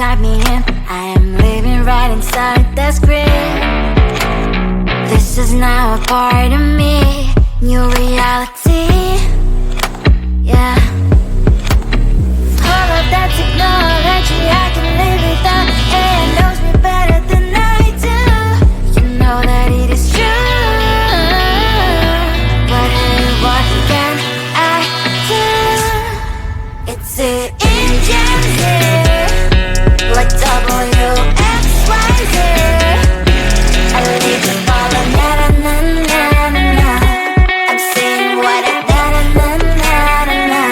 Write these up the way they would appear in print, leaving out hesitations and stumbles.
type me in. I am living right inside the script. This is now a part of me, new reality. Yeah. All of that technology I can live without. It knows me better than I do. You know that it is true. But hey, what can I do? It's an engine, like WXYZ. I need to follow, na na na na na na. I'm saying what I na na na na na na.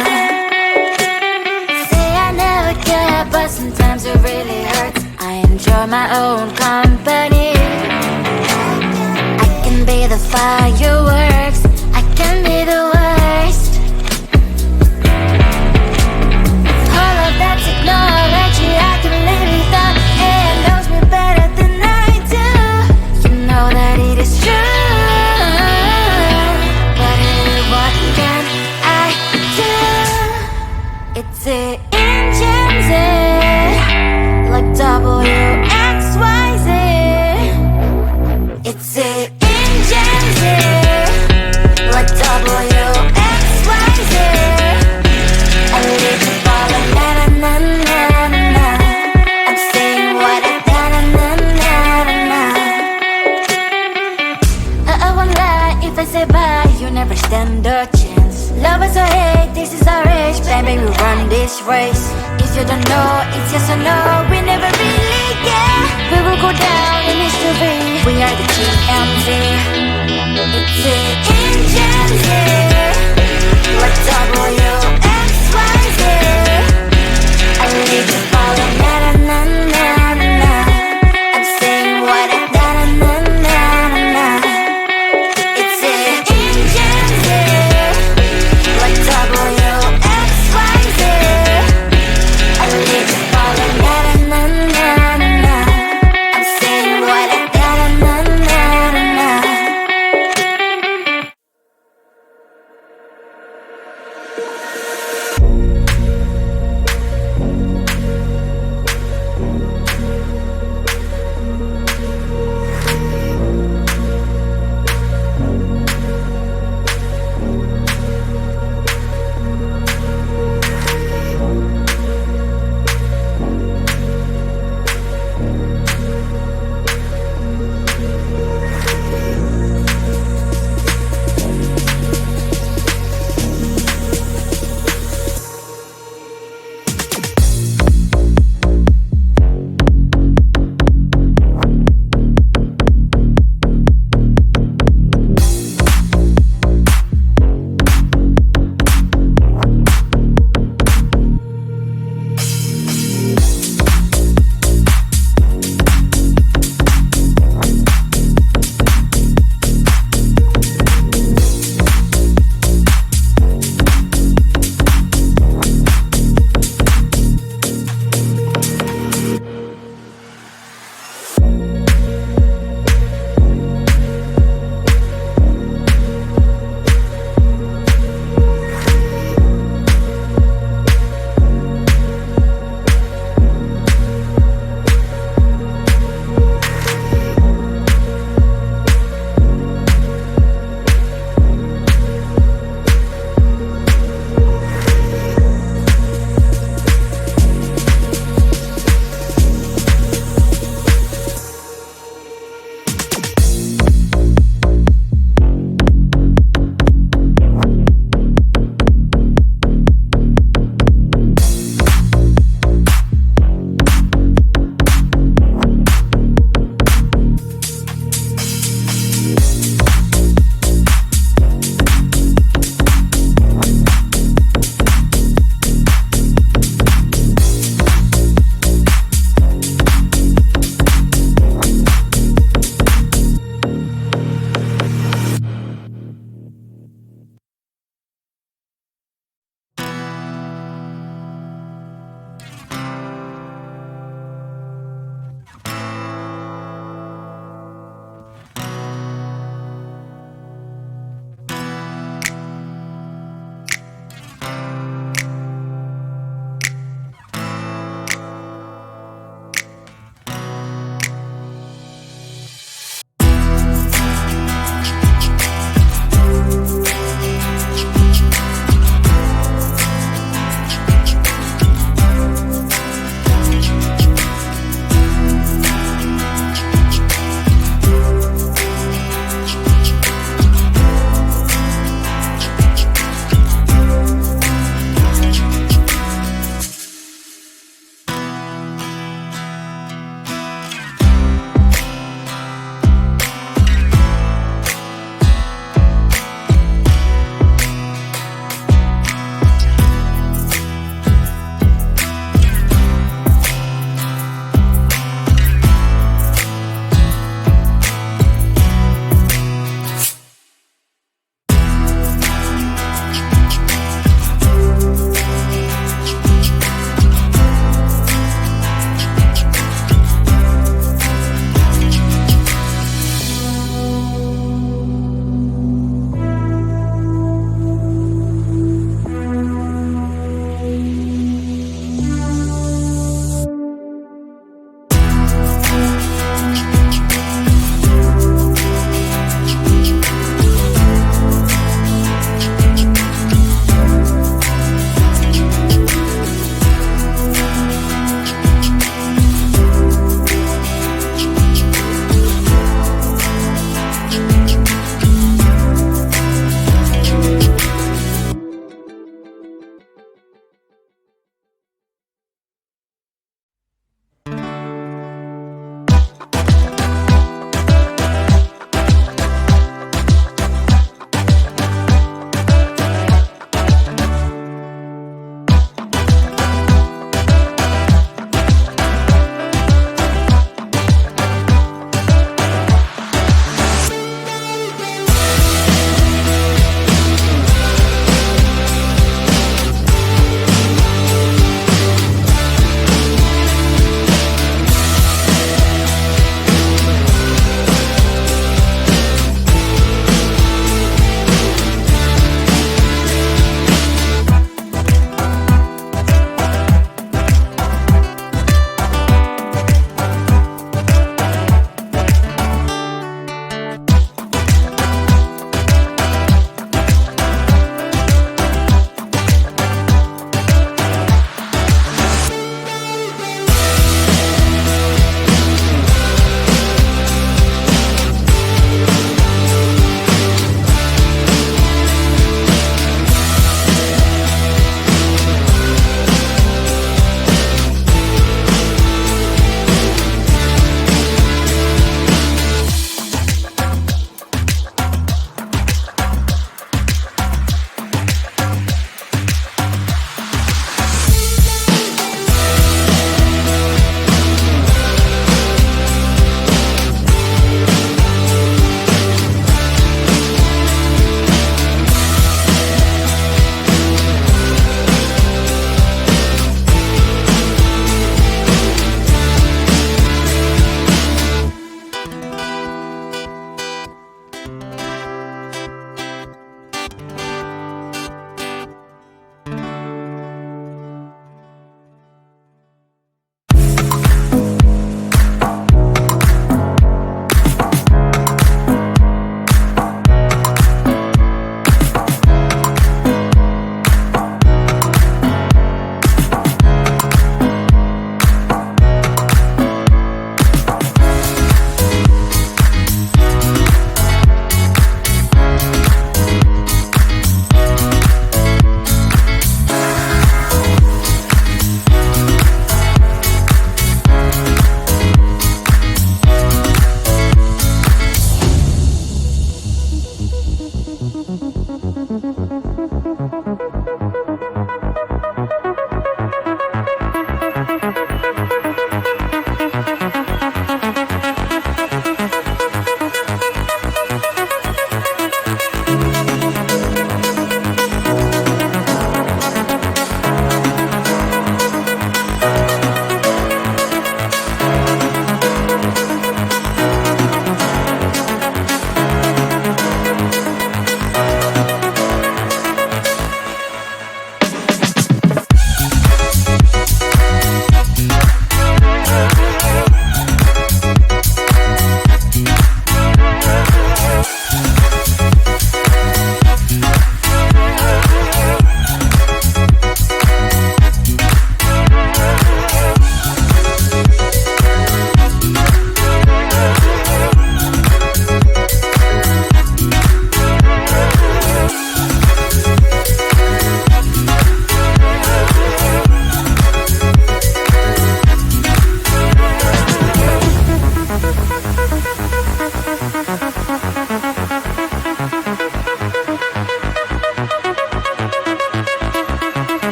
Say I never care, but sometimes it really hurts. I enjoy my own company. I can be the fireworks, I can be the worst. All of that technology I can live without. It knows me better than I do. You know that it is true. But hey, what can I do? It's an engine, like WXYZ. It's an engine, like WXYZ. I need to follow, na na na na na na. I'm saying what I na na na na na na. I won't lie if I say bye, you never stand a chance. Love is or hate, this is our age, baby, we run this race. If you don't know, it's yes or no, we never really get.